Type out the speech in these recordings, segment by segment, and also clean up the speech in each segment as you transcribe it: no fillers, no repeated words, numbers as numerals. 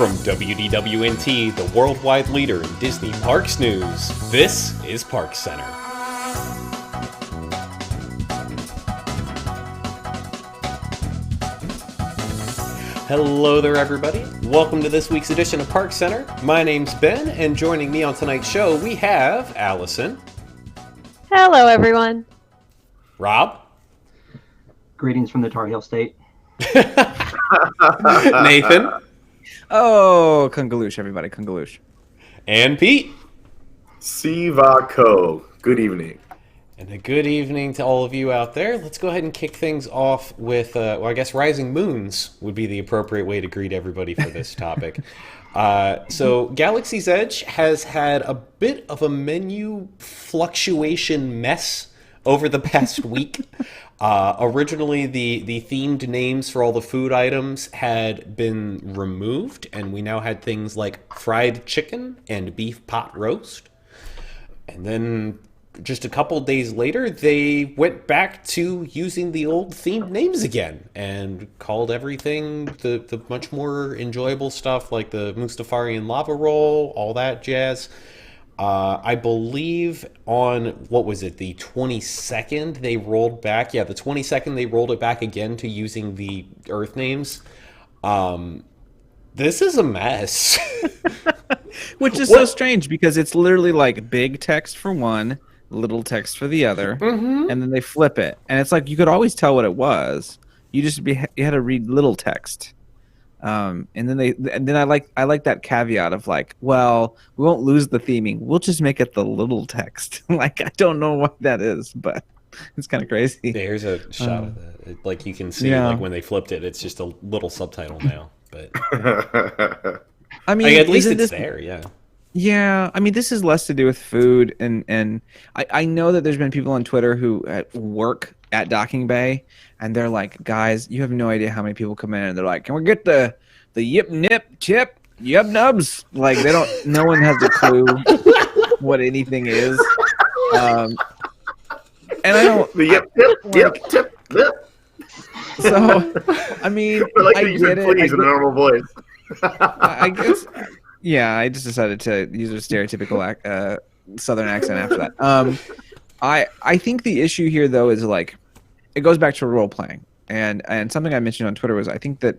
From WDWNT, the worldwide leader in Disney Parks news, this is ParksCenter. Hello there, everybody. Welcome to this week's edition of ParksCenter. My name's Ben, and joining me on tonight's show, we have Allison. Hello, everyone. Rob. Greetings from the Tar Heel State. Nathan. Oh, Kungaloosh, everybody, Kungaloosh. And Pete. Sivako. Good evening. And a good evening to all of you out there. Let's go ahead and kick things off with, I guess rising moons would be the appropriate way to greet everybody for this topic. So Galaxy's Edge has had a bit of a menu fluctuation mess over the past week. Originally, the themed names for all the food items had been removed, and we now had things like fried chicken and beef pot roast. And then just a couple days later, they went back to using the old themed names again and called everything the much more enjoyable stuff like the Mustafarian lava roll, all that jazz. I believe on, what was it, the 22nd they rolled back? Yeah, the 22nd they rolled it back again to using the Earth names. This is a mess. Which is so strange because it's literally like big text for one, little text for the other, and then they flip it. And it's like you could always tell what it was. You had to read little text. And then I like that caveat of like, well, we won't lose the theming. We'll just make it the little text. Like, I don't know what that is, but it's kind of crazy. There's a shot of that. Like you can see, like when they flipped it, it's just a little subtitle now. But I mean, at least it's there. Yeah. Yeah, I mean, this is less to do with food, and I know that there's been people on Twitter who work at Docking Bay, and they're like, guys, you have no idea how many people come in, and they're like, can we get the yip nip chip yub nubs? Like, no one has a clue what anything is, and I don't. The yip tip. So, I mean, I get it. Please, in a normal voice. I guess. Yeah, I just decided to use a stereotypical Southern accent after that. I think the issue here, though, is like it goes back to role playing, and something I mentioned on Twitter was I think that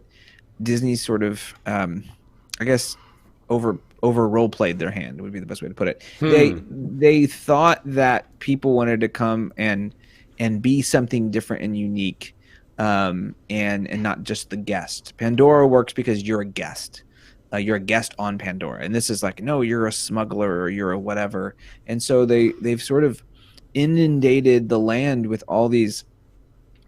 Disney sort of, I guess, over role played their hand would be the best way to put it. They thought that people wanted to come and be something different and unique, and not just the guest. Pandora works because you're a guest. You're a guest on Pandora, and this is like, no, you're a smuggler or you're a whatever. And so they've sort of inundated the land with all these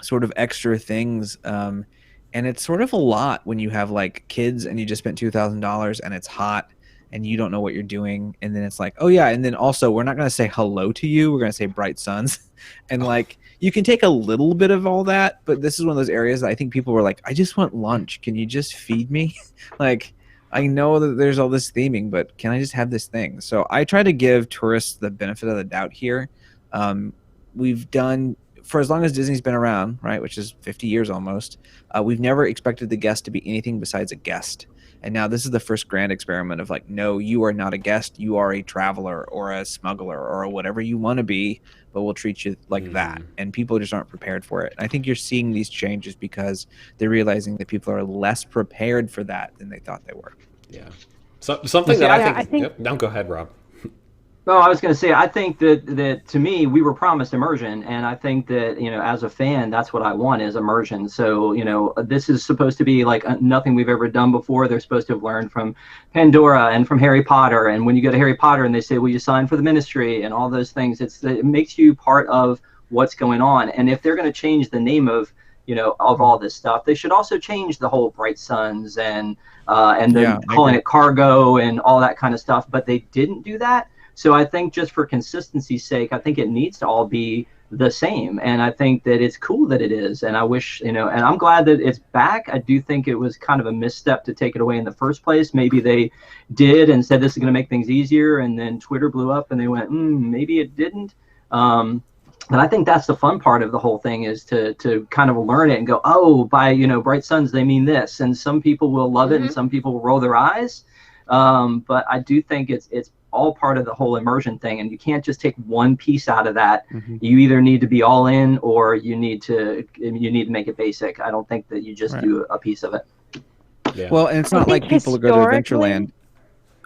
sort of extra things, and it's sort of a lot when you have like kids and you just spent $2,000 and it's hot and you don't know what you're doing, and then it's like, oh yeah, and then also we're not going to say hello to you, we're going to say bright suns, and like you can take a little bit of all that, but this is one of those areas that I think people were like, I just want lunch, can you just feed me? Like, I know that there's all this theming, but can I just have this thing? So I try to give tourists the benefit of the doubt here. We've done, for as long as Disney's been around, right, which is 50 years almost, we've never expected the guest to be anything besides a guest. And now this is the first grand experiment of like, no, you are not a guest. You are a traveler or a smuggler or whatever you want to be, but we'll treat you like that. And people just aren't prepared for it. I think you're seeing these changes because they're realizing that people are less prepared for that than they thought they were. Yeah. So something that I think yep, no, go ahead, Rob. No, I was going to say, I think that to me, we were promised immersion, and I think that, as a fan, that's what I want is immersion. So, this is supposed to be like nothing we've ever done before. They're supposed to have learned from Pandora and from Harry Potter. And when you go to Harry Potter and they say, will you sign for the ministry and all those things, it makes you part of what's going on. And if they're going to change the name of all this stuff, they should also change the whole Bright Suns and then calling it cargo and all that kind of stuff. But they didn't do that. So I think just for consistency's sake, I think it needs to all be the same. And I think that it's cool that it is. And I wish, and I'm glad that it's back. I do think it was kind of a misstep to take it away in the first place. Maybe they did and said this is going to make things easier. And then Twitter blew up and they went, maybe it didn't. But I think that's the fun part of the whole thing, is to kind of learn it and go, oh, by bright suns they mean this, and some people will love it and some people will roll their eyes. But I do think it's all part of the whole immersion thing, and you can't just take one piece out of that. You either need to be all in, or you need to make it basic. I don't think that you just do a piece of it. Yeah. Well, and it's not like people go to Adventureland.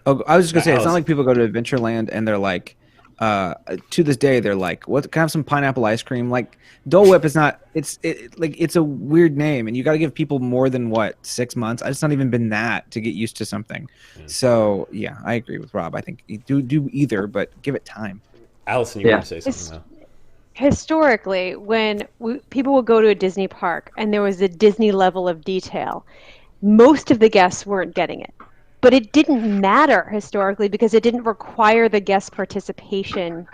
Oh, I was just gonna say, it's not like people go to Adventureland and they're like, to this day, they're like, "What? Can I have some pineapple ice cream?" Like Dole Whip is not. It's a weird name, and you got to give people more than 6 months. It's not even been that to get used to something. So yeah, I agree with Rob. I think you do either, but give it time. Allison, you want to say something though? Historically, when people would go to a Disney park and there was a Disney level of detail, most of the guests weren't getting it. But it didn't matter historically because it didn't require the guest participation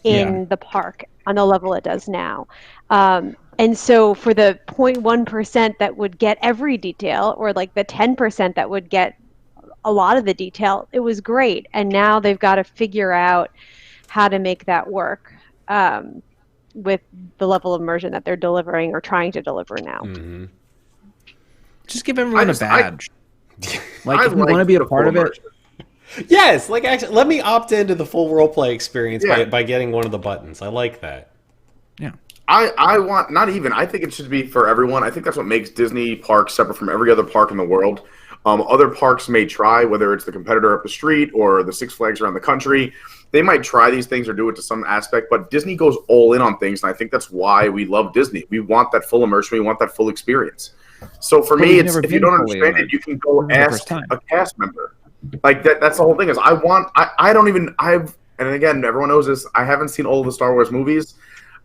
in the park on the level it does now. And so for the 0.1% that would get every detail, or like the 10% that would get a lot of the detail, it was great. And now they've got to figure out how to make that work with the level of immersion that they're delivering or trying to deliver now. Just give everyone a badge. If you want to be a part of it. Yes, actually, let me opt into the full roleplay experience by getting one of the buttons. I like that. Yeah. I want, not even, I think it should be for everyone. I think that's what makes Disney parks separate from every other park in the world. Other parks may try, whether it's the competitor up the street or the Six Flags around the country. They might try these things or do it to some aspect, but Disney goes all in on things, and I think that's why we love Disney. We want that full immersion. We want that full experience. So for me, it's, if you don't understand it, you can go ask a cast member. Like that's the whole thing. Is and again, everyone knows this. I haven't seen all of the Star Wars movies.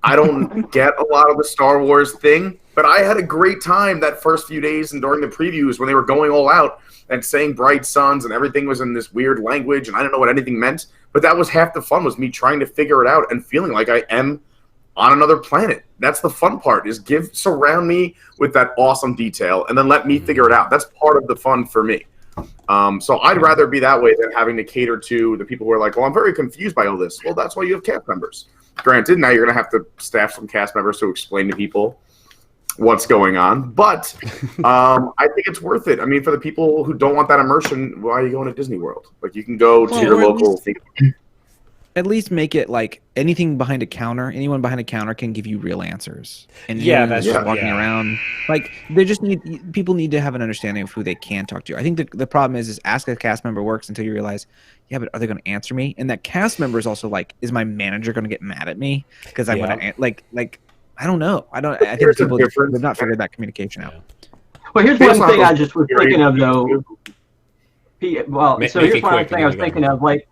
I don't get a lot of the Star Wars thing, but I had a great time that first few days and during the previews when they were going all out and saying bright suns and everything was in this weird language and I didn't know what anything meant. But that was half the fun, was me trying to figure it out and feeling like I am on another planet. That's the fun part, is surround me with that awesome detail and then let me figure it out. That's part of the fun for me. So I'd rather be that way than having to cater to the people who are like, well, I'm very confused by all this. Well, that's why you have cast members. Granted, now you're going to have to staff some cast members to explain to people what's going on. But I think it's worth it. I mean, for the people who don't want that immersion, why are you going to Disney World? Like, you can go to your local theme. At least make it like anyone behind a counter can give you real answers. And that's just walking around. Like, people need to have an understanding of who they can talk to. I think the problem is ask a cast member works until you realize, but are they going to answer me? And that cast member is also like, is my manager going to get mad at me because I'm going to like I don't know. I think people have not figured that communication out. Well, here's one thing I just was thinking of though. Well, so here's one thing I was thinking of, like.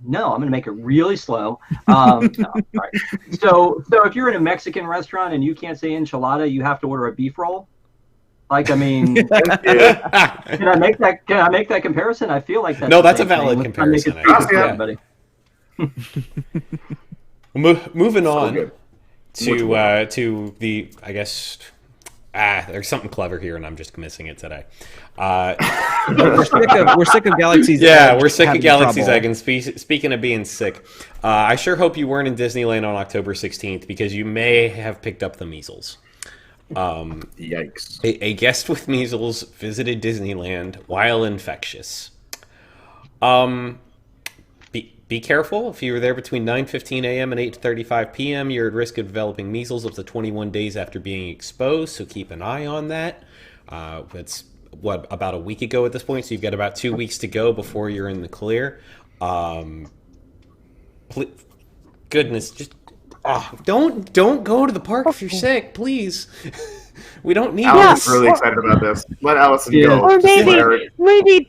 No, I'm going to make it really slow. No, right. So if you're in a Mexican restaurant and you can't say enchilada, you have to order a beef roll. Like, I mean, can I make that comparison? I feel like that's a valid comparison. Moving on to the, I guess. There's something clever here, and I'm just missing it today. We're sick of Galaxy's Edge. Yeah, we're sick of Galaxy's Edge. And speaking of being sick, I sure hope you weren't in Disneyland on October 16th because you may have picked up the measles. Yikes. A guest with measles visited Disneyland while infectious. Be careful. If you were there between 9:15 a.m. and 8:35 p.m., you're at risk of developing measles up to 21 days after being exposed, so keep an eye on that. It's, about a week ago at this point, so you've got about 2 weeks to go before you're in the clear. Goodness, just don't go to the park if you're sick, please. We don't need Allison's really excited about this. Let Allison go. Or maybe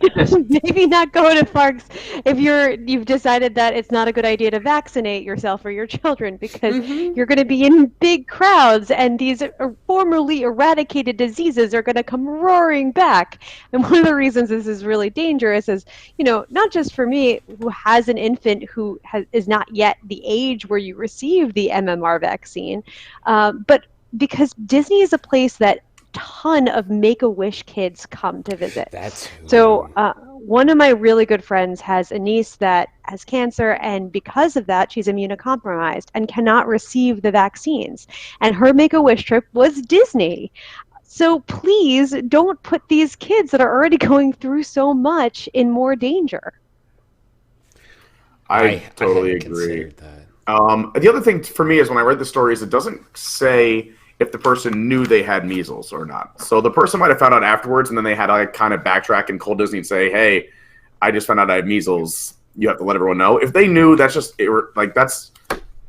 not go to parks if you've decided that it's not a good idea to vaccinate yourself or your children because you're going to be in big crowds and these formerly eradicated diseases are going to come roaring back. And one of the reasons this is really dangerous is, not just for me who has an infant who is not yet the age where you receive the MMR vaccine, but because Disney is a place that ton of Make-A-Wish kids come to visit. That's so one of my really good friends has a niece that has cancer, and because of that, she's immunocompromised and cannot receive the vaccines. And her Make-A-Wish trip was Disney. So please don't put these kids that are already going through so much in more danger. I totally hadn't agree. considered that. The other thing for me is when I read the stories, it doesn't say if the person knew they had measles or not. So the person might have found out afterwards, and then they had to kind of backtrack and call Disney and say, "Hey, I just found out I had measles. You have to let everyone know." If they knew, that's just that's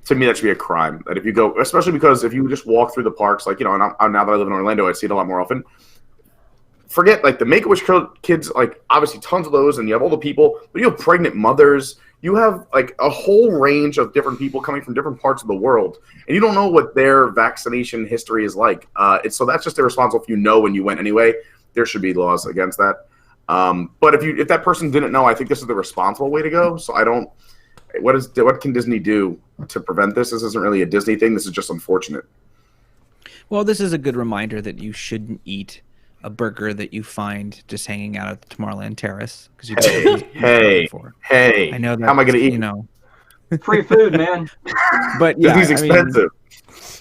to me that should be a crime. That if you go, especially because if you just walk through the parks, like and now that I live in Orlando, I see it a lot more often. Forget the Make-A-Wish kids, obviously tons of those, and you have all the people, but you have pregnant mothers. You have a whole range of different people coming from different parts of the world, and you don't know what their vaccination history is like. So that's just irresponsible. If you know when you went anyway, there should be laws against that. But if that person didn't know, I think this is the responsible way to go. So I don't. What can Disney do to prevent this? This isn't really a Disney thing. This is just unfortunate. Well, this is a good reminder that you shouldn't eat a burger that you find just hanging out at the Tomorrowland Terrace because you hey, I know that. How am I going to eat? Free food, man. But yeah, Disney's expensive.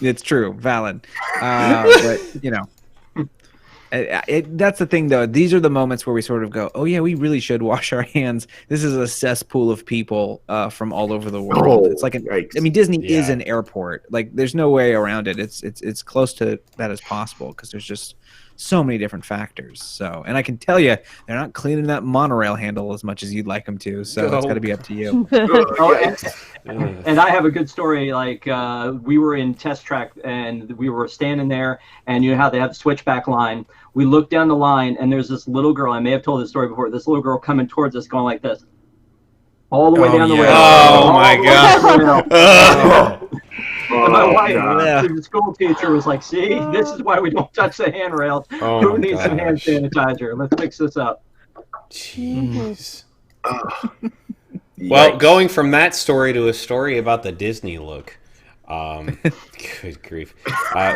It's true, valid. But that's the thing, though. These are the moments where we sort of go, "Oh yeah, we really should wash our hands." This is a cesspool of people from all over the world. It's like Disney is an airport. There's no way around it. It's close to that as possible because there's just so many different factors. So, and I can tell you, they're not cleaning that monorail handle as much as you'd like them to. So it's got to be up to you. And I have a good story. We were in Test Track and we were standing there, and you know how they have the switchback line. We looked down the line, and there's this little girl. I may have told this story before. This little girl coming towards us, going like this, all the way down the rail. Oh my god! And my wife, the school teacher, was like, "See, this is why we don't touch the handrails. Who needs some hand sanitizer? Let's fix this up." Jeez. Well, going from that story to a story about the Disney look. Good grief!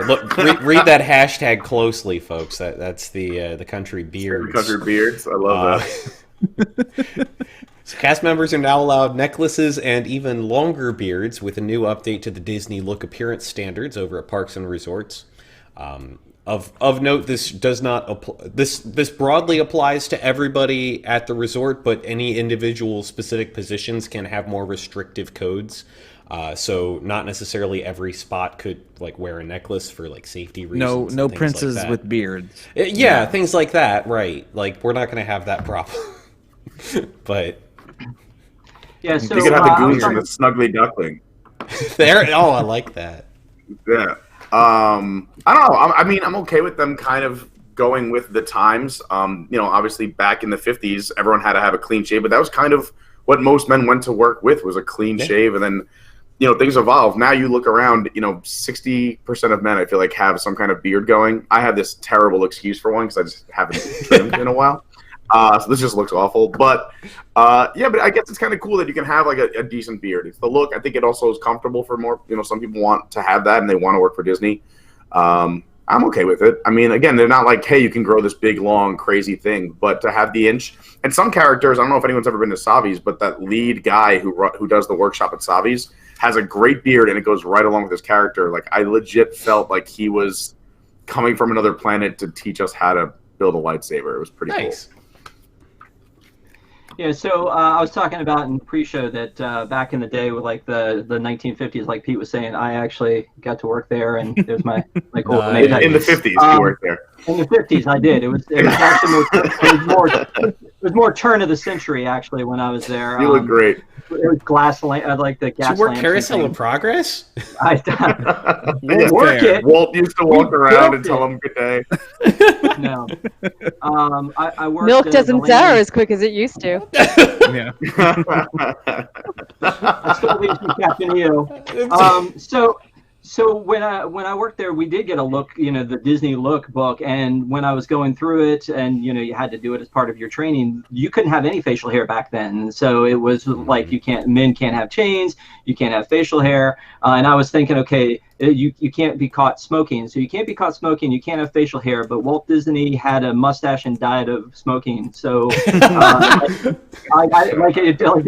Look, read that hashtag closely, folks. That's the country beards. The country beards. I love that. So cast members are now allowed necklaces and even longer beards with a new update to the Disney look appearance standards over at Parks and Resorts. Of note, this does not this broadly applies to everybody at the resort, but any individual specific positions can have more restrictive codes. So not necessarily every spot could wear a necklace for safety reasons. No princes with beards. Yeah, things like that, right? We're not going to have that problem. But yeah, so you can have the goons and the snuggly duckling. I like that. Yeah. I don't know. I'm okay with them kind of going with the times. Obviously back in the 50s, everyone had to have a clean shave, but that was kind of what most men went to work with, was a clean shave. And then, things evolved. Now you look around, 60% of men, I feel have some kind of beard going. I have this terrible excuse for one because I just haven't trimmed in a while. So this just looks awful. But, but I guess it's kind of cool that you can have a decent beard. It's the look. I think it also is comfortable for more, some people want to have that and they want to work for Disney. I'm okay with it. Again, they're not hey, you can grow this big, long, crazy thing. But to have the inch, and some characters, I don't know if anyone's ever been to Savi's, but that lead guy who does the workshop at Savi's has a great beard and it goes right along with his character. I legit felt like he was coming from another planet to teach us how to build a lightsaber. It was pretty cool. Yeah, so I was talking about in the pre-show that back in the day with the 1950s, like Pete was saying, I actually got to work there, and there's my gold in the 50s. You worked there. In the 50s, I did. It was actually more turn of the century actually when I was there. You look great. It was gas lamp. Did you work Carousel of Progress? We'll work it. Walt used to walk around and tell them good day. No. I worked. Milk doesn't sour as quick as it used to. Yeah. I still leave from Captain EO. So when I worked there, we did get a look, the Disney look book, and when I was going through it, and you had to do it as part of your training, you couldn't have any facial hair back then. So it was men can't have chains, you can't have facial hair, and I was thinking, okay, you can't be caught smoking. So you can't be caught smoking. You can't have facial hair. But Walt Disney had a mustache and died of smoking. So it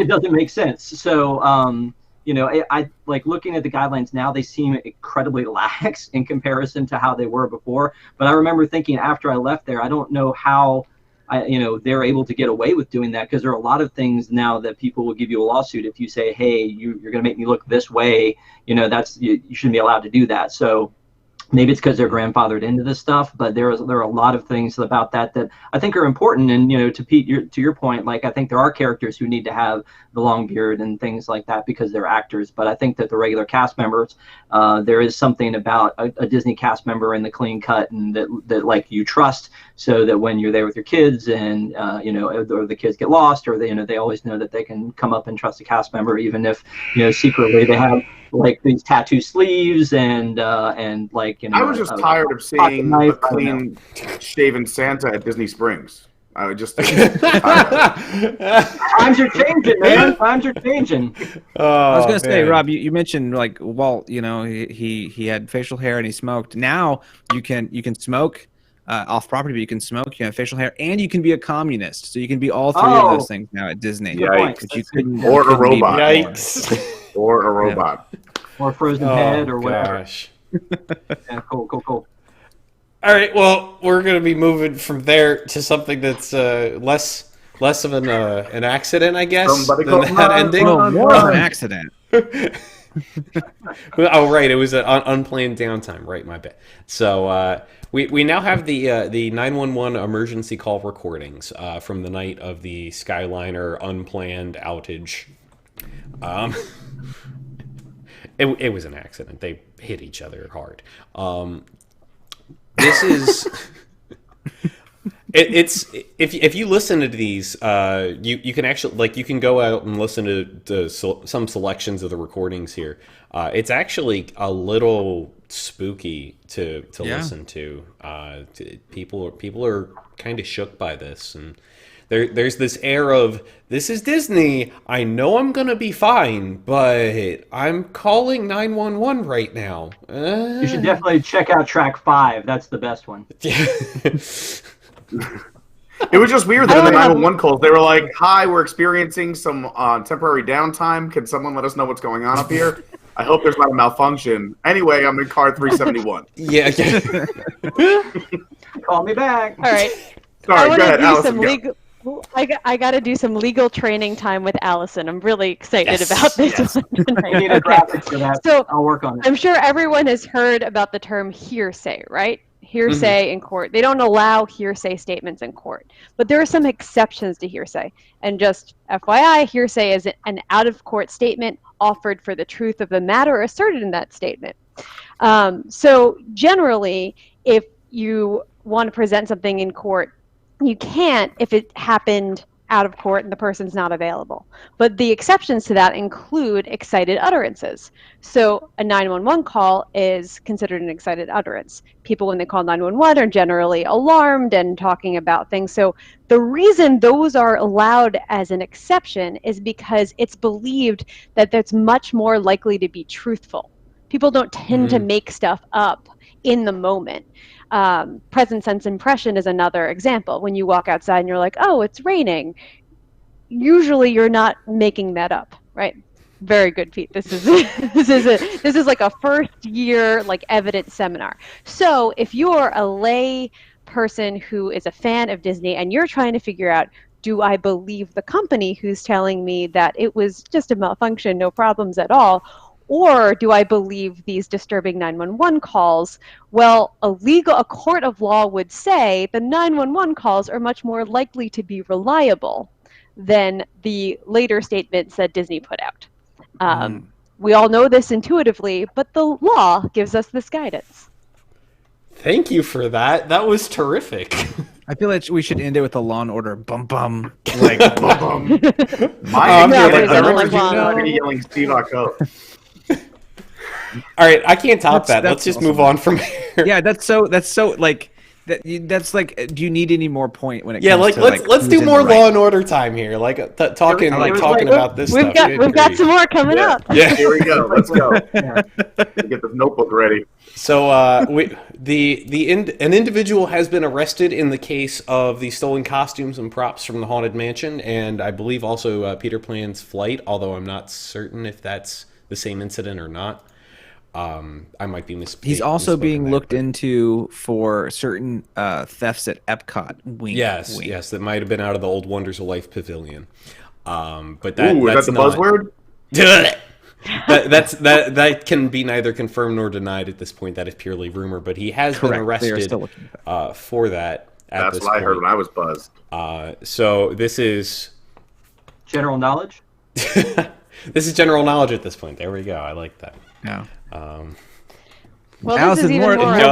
doesn't make sense. So I like looking at the guidelines now. They seem incredibly lax in comparison to how they were before. But I remember thinking after I left there, I don't know how they're able to get away with doing that, because there are a lot of things now that people will give you a lawsuit if you say, hey, you're going to make me look this way. You shouldn't be allowed to do that. So maybe it's because they're grandfathered into this stuff, but there are a lot of things about that I think are important. And to Pete, to your point, like I think there are characters who need to have the long beard and things like that because they're actors. But I think that the regular cast members, there is something about a Disney cast member in the clean cut and that like you trust, so that when you're there with your kids and or the kids get lost, or they always know that they can come up and trust a cast member, even if secretly they have like these tattoo sleeves and like I was just tired of seeing a clean shaven Santa at Disney Springs. I would just times are changing, man. Times are changing. I was gonna say, Rob, you mentioned like Walt. He had facial hair and he smoked. Now you can smoke off property, but you can smoke. You can have facial hair, and you can be a communist. So you can be all three of those things now at Disney. Yikes! Or a robot. Yikes! Or a robot. Or a frozen head, or whatever. Gosh. Yeah, cool. All right, well, we're going to be moving from there to something that's less of an accident, I guess, than that ending. No, more of an accident. Oh, right, it was an unplanned downtime. Right, my bad. So we now have the 911 emergency call recordings from the night of the Skyliner unplanned outage. It was an accident. They hit each other hard. This is it's if you listen to these, you can actually you can go out and listen to some selections of the recordings here. It's actually a little spooky to listen to. People are kind of shook by this, and there's this air of, this is Disney, I know I'm gonna be fine, but I'm calling 911 right now. You should definitely check out track 5. That's the best one. It was just weird that in the 911 calls, they were like, hi, we're experiencing some temporary downtime. Can someone let us know what's going on up here? I hope there's not a malfunction. Anyway, I'm in car 371. Yeah. Call me back. All right. Sorry, go ahead, Allison. I got to do some legal training time with Allison. I'm really excited about this one tonight. I need a graphic for that. So I'll work on it. I'm sure everyone has heard about the term hearsay, right? Hearsay in court. They don't allow hearsay statements in court. But there are some exceptions to hearsay. And just FYI, hearsay is an out-of-court statement offered for the truth of the matter asserted in that statement. So generally, if you want to present something in court, you can't if it happened out of court and the person's not available. But the exceptions to that include excited utterances. So a 911 call is considered an excited utterance. People, when they call 911, are generally alarmed and talking about things. So the reason those are allowed as an exception is because it's believed that that's much more likely to be truthful. People don't tend to make stuff up in the moment. Present sense impression is another example. When you walk outside and you're like, oh, it's raining, usually you're not making that up, right? Very good, Pete. This is like a first year evidence seminar. So if you're a lay person who is a fan of Disney and you're trying to figure out, do I believe the company who's telling me that it was just a malfunction, no problems at all? Or do I believe these disturbing 911 calls? Well, a court of law would say the 911 calls are much more likely to be reliable than the later statements that Disney put out. We all know this intuitively, but the law gives us this guidance. Thank you for that. That was terrific. I feel like we should end it with a Law and Order bum bum. Like bum. Yelling Steve Aoki. All right, I can't top that. Let's just move on from here. Yeah, that's so that's like, do you need any more point when it Yeah, comes like to let's who's do in more the right? Law and Order time here. Like talking about this We've stuff. got Good we've got grief. some more coming Yeah. up. Yeah. Here we go. Let's go. Yeah. Get this notebook ready. So an individual has been arrested in the case of the stolen costumes and props from the Haunted Mansion, and I believe also Peter Pan's flight. Although I'm not certain if that's the same incident or not. I might be mistaken. He's also being looked into for certain thefts at Epcot. Wink, Yes, wink. yes, that might have been out of the old Wonders of Life Pavilion. But Ooh, is that's that the not, buzzword? that can be neither confirmed nor denied at this point. That is purely rumor. But he has been Correct. They are arrested still looking at for that. At That's this what I heard point. when I was buzzed. So this is General knowledge. this is general knowledge at this point. There we go. I like that. Yeah. Well, Allison, this is even more. Go ahead.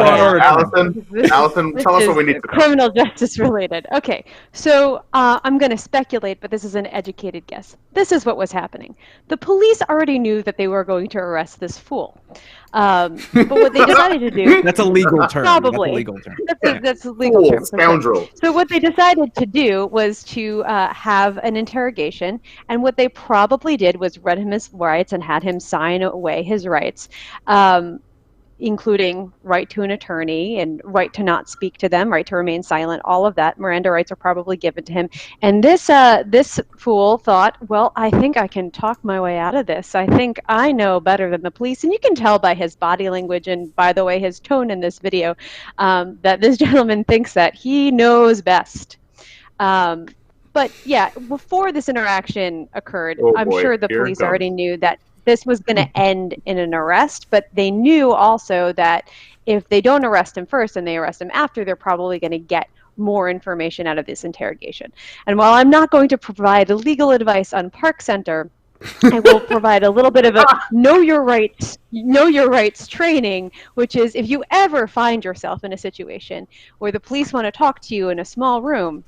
Allison, tell us what we need to know. Criminal justice related. Okay, so I'm going to speculate, but this is an educated guess. This is what was happening. The police already knew that they were going to arrest this fool. But what they decided to do... That's a legal term. Probably. That's a legal term. That's a legal Fool, term. for sure. scoundrel. So what they decided to do was to have an interrogation, and what they probably did was read him his rights and had him sign away his rights, including right to an attorney and right to not speak to them, right to remain silent, all of that. Miranda rights are probably given to him. And this fool thought, well, I think I can talk my way out of this. I think I know better than the police. And you can tell by his body language and, by the way, his tone in this video, that this gentleman thinks that he knows best. But yeah, before this interaction occurred, Oh, I'm boy. sure the Here it police comes. already knew that this was going to end in an arrest, but they knew also that if they don't arrest him first and they arrest him after, they're probably going to get more information out of this interrogation. And while I'm not going to provide legal advice on ParksCenter, I will provide a little bit of a know your rights training, which is if you ever find yourself in a situation where the police want to talk to you in a small room,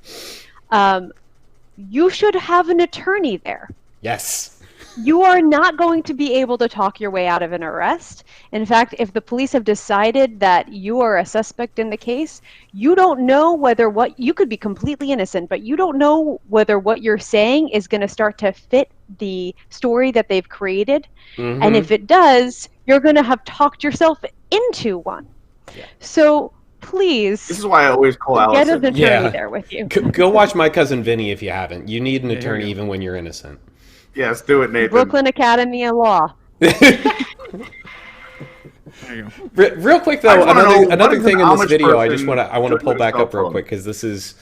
you should have an attorney there. Yes. You are not going to be able to talk your way out of an arrest. In fact, if the police have decided that you are a suspect in the case, you don't know whether you could be completely innocent, but you don't know whether what you're saying is going to start to fit the story that they've created. Mm-hmm. And if it does, you're going to have talked yourself into one. Yeah. So please This is why I always call get Allison. an attorney Yeah. there with you. Go watch My Cousin Vinny if you haven't. You need an There you attorney go. even when you're innocent. Yes, do it, Nathan. Brooklyn Academy of Law. There you go. Real quick I though, just wanna know, another what thing is an in this Amish video, I person want to pull doing back with a up cell real phone? quick because this is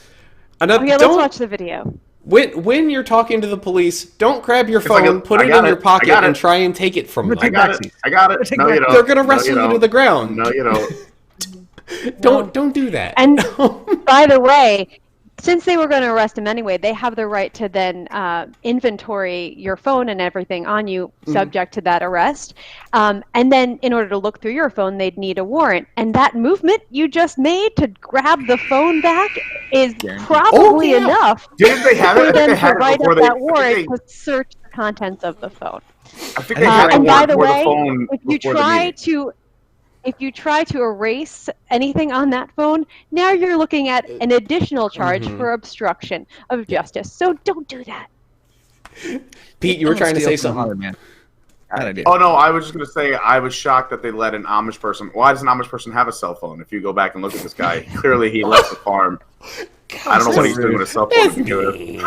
another. Okay, let's Don't watch the video. when you're talking to the police, don't grab your like phone, a- put I it got in your it. I pocket, got and it. try and take it from I'm them. gonna I got it. I got it. No, you don't. They're gonna No, wrestle you to the ground. No, you don't. Don't do that. And by the way, since they were going to arrest him anyway, they have the right to then inventory your phone and everything on you subject to that arrest. And then in order to look through your phone, they'd need a warrant. And that movement you just made to grab the phone back is probably Oh, yeah. enough Didn't they have it? for I think them they to had it write before up they. that I warrant think to search the contents of the phone. they had And it by the before way, the phone. if you before the try meeting. if you try to erase anything on that phone, now you're looking at an additional charge for obstruction of justice. So don't do that. Pete, you were trying to say Steal from the something. Haunted Man. Bad idea. Oh no, I was just gonna say I was shocked that they let an Amish person. Why does an Amish person have a cell phone? If you go back and look at this guy, clearly he left the farm. I don't know what he's doing with a cell phone. That's mean.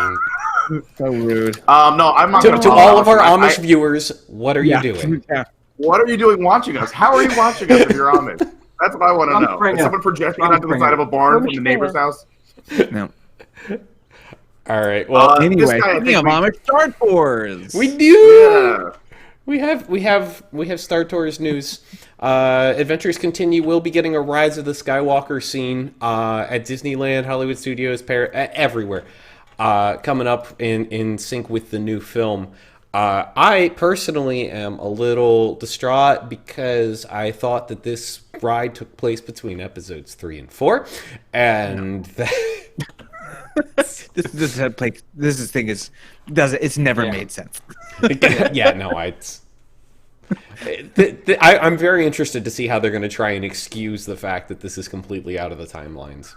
So rude. No, I'm not To gonna follow all of our Allison. Amish viewers, what are you doing? Yeah. What are you doing watching us? How are you watching us if you're Amish? That's what I want to know. Springer. Is someone projecting it Tom onto the side of a barn from the neighbor's house? No. All right. Well, This Anyway, guy, I speaking of think Amish, Star Tours. we do. Yeah. We have Star Tours news. Adventures Continue will be getting a Rise of the Skywalker scene at Disneyland, Hollywood Studios, everywhere, coming up in sync with the new film. I personally am a little distraught because I thought that this ride took place between episodes 3 and 4, and It's never made sense. yeah, no, it's I'm very interested to see how they're going to try and excuse the fact that this is completely out of the timelines.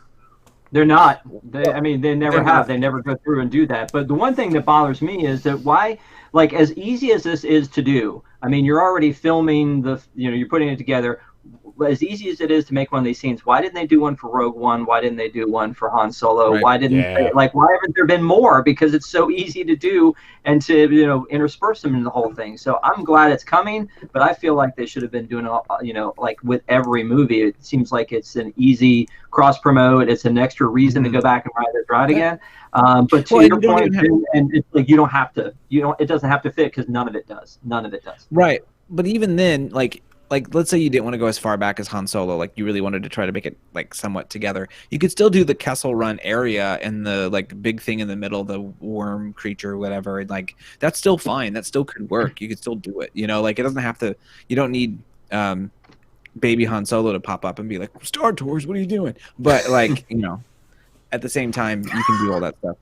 They're not. I mean, they never have. They never go through and do that. But the one thing that bothers me is that why, like, as easy as this is to do, I mean, you're already filming you're putting it together. As easy as it is to make one of these scenes, why didn't they do one for Rogue One? Why didn't they do one for Han Solo? Right. Why didn't why haven't there been more? Because it's so easy to do and to intersperse them in the whole thing. So I'm glad it's coming, but I feel like they should have been doing like with every movie. It seems like it's an easy cross promote. It's an extra reason to go back and ride this ride again. But to your point, and it's like you don't have to. It doesn't have to fit because none of it does. None of it does. Right. But even then, like let's say you didn't want to go as far back as Han Solo, like you really wanted to try to make it like somewhat together. You could still do the Kessel Run area and the like big thing in the middle, the worm creature, whatever. And, like that's still fine. That still could work. You could still do it. Like it doesn't have to. You don't need baby Han Solo to pop up and be like, Star Tours, what are you doing? But like at the same time, you can do all that stuff.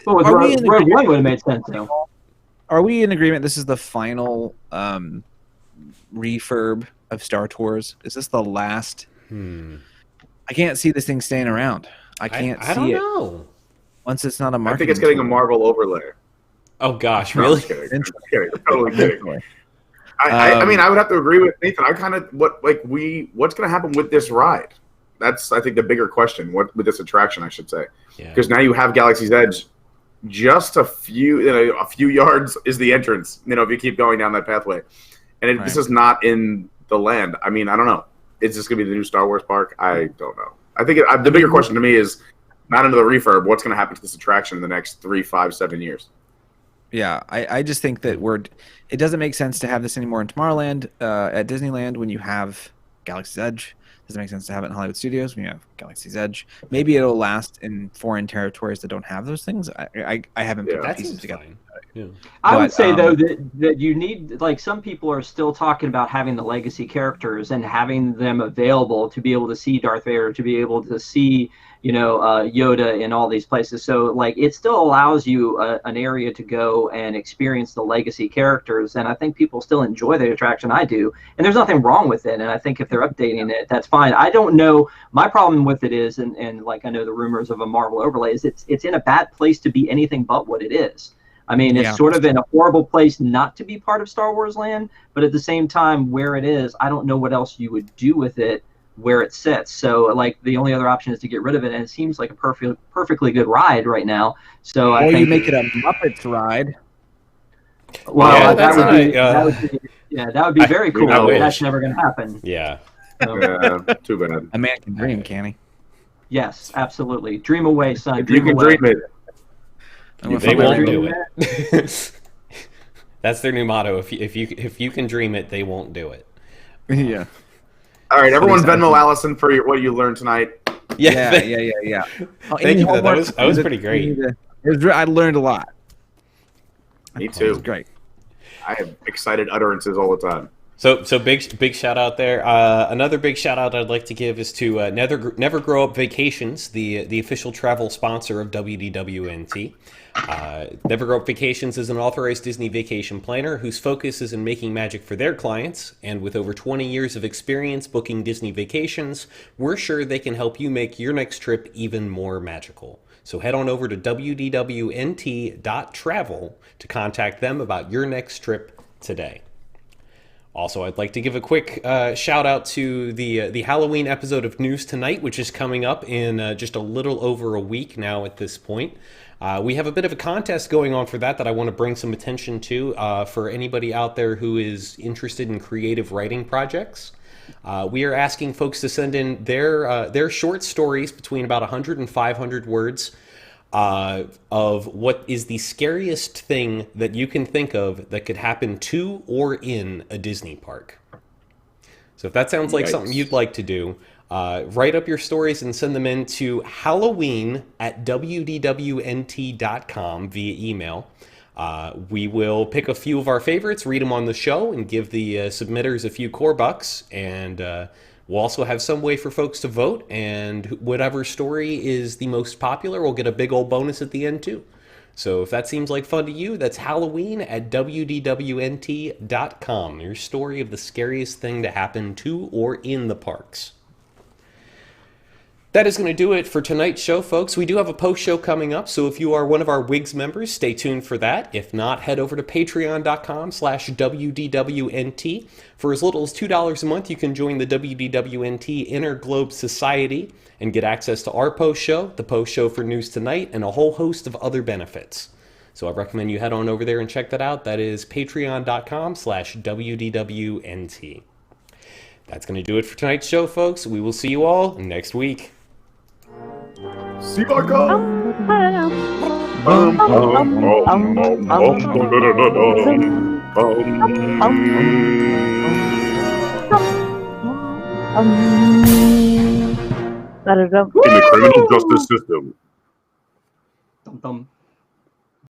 Rogue One would have made sense though. Are we in agreement? This is the final refurb of Star Tours. Is this the last? I can't see this thing staying around. I can't see it. I don't know. Once it's not a marketing I think it's getting a Marvel overlay. Oh gosh, really? No, I'm kidding. I'm totally kidding. I mean, I would have to agree with Nathan. What's going to happen with this ride? That's, I think, the bigger question. What with this attraction, I should say, because now you have Galaxy's Edge. Just a few yards is the entrance. If you keep going down that pathway, and this is not in the land. I mean, I don't know. Is this going to be the new Star Wars park? I don't know. I think the bigger question to me is not into the refurb. What's going to happen to this attraction in the next 3, 5, 7 years? Yeah, I just think that it doesn't make sense to have this anymore in Tomorrowland at Disneyland when you have Galaxy's Edge. It doesn't make sense to have it in Hollywood Studios when you have Galaxy's Edge. Maybe it'll last in foreign territories that don't have those things. I haven't put the pieces together. Yeah. I would say though that you need, like, some people are still talking about having the legacy characters and having them available to be able to see Darth Vader, to be able to see Yoda in all these places. So like it still allows you an area to go and experience the legacy characters, and I think people still enjoy the attraction. I do, and there's nothing wrong with it. And I think if they're updating it, that's fine. I don't know. My problem with it is, and like I know the rumors of a Marvel overlay, is it's in a bad place to be anything but what it is. I mean, it's sort of in a horrible place not to be part of Star Wars land, but at the same time, where it is, I don't know what else you would do with it where it sits. So, like, the only other option is to get rid of it, and it seems like a perfectly good ride right now. So, I think you make it a Muppets ride. Well, that would be very cool. But that's never going to happen. Yeah. So, Too bad. A man can dream, can he? Yes, absolutely. Dream away, son. If you can dream it. They won't do it. That's their new motto. If you can dream it, they won't do it. Yeah. All right, everyone, Venmo Allison for what you learned tonight. Yeah. Thank you. That was pretty great. I learned a lot. Me It too. was great. I have excited utterances all the time. So big shout out there. Another big shout out I'd like to give is to Never Grow Up Vacations, the official travel sponsor of WDWNT. Never Grow Up Vacations is an authorized Disney vacation planner whose focus is in making magic for their clients. And with over 20 years of experience booking Disney vacations, we're sure they can help you make your next trip even more magical. So head on over to wdwnt.travel to contact them about your next trip today. Also, I'd like to give a quick shout out to the Halloween episode of News Tonight, which is coming up in just a little over a week now at this point. We have a bit of a contest going on for that I want to bring some attention to for anybody out there who is interested in creative writing projects. We are asking folks to send in their short stories between about 100 and 500 words of what is the scariest thing that you can think of that could happen to or in a Disney park. So if that sounds like something you'd like to do, write up your stories and send them in to halloween@wdwnt.com via email. We will pick a few of our favorites, read them on the show, and give the submitters a few core bucks. And we'll also have some way for folks to vote. And whatever story is the most popular will get a big old bonus at the end, too. So if that seems like fun to you, that's Halloween at WDWNT.com. Your story of the scariest thing to happen to or in the parks. That is going to do it for tonight's show, folks. We do have a post-show coming up, so if you are one of our WIGS members, stay tuned for that. If not, head over to patreon.com/WDWNT. For as little as $2 a month, you can join the WDWNT Inner Globe Society and get access to our post-show, the post-show for News Tonight, and a whole host of other benefits. So I recommend you head on over there and check that out. That is patreon.com/WDWNT. That's going to do it for tonight's show, folks. We will see you all next week. See you later. In the criminal justice system. Dum, dum.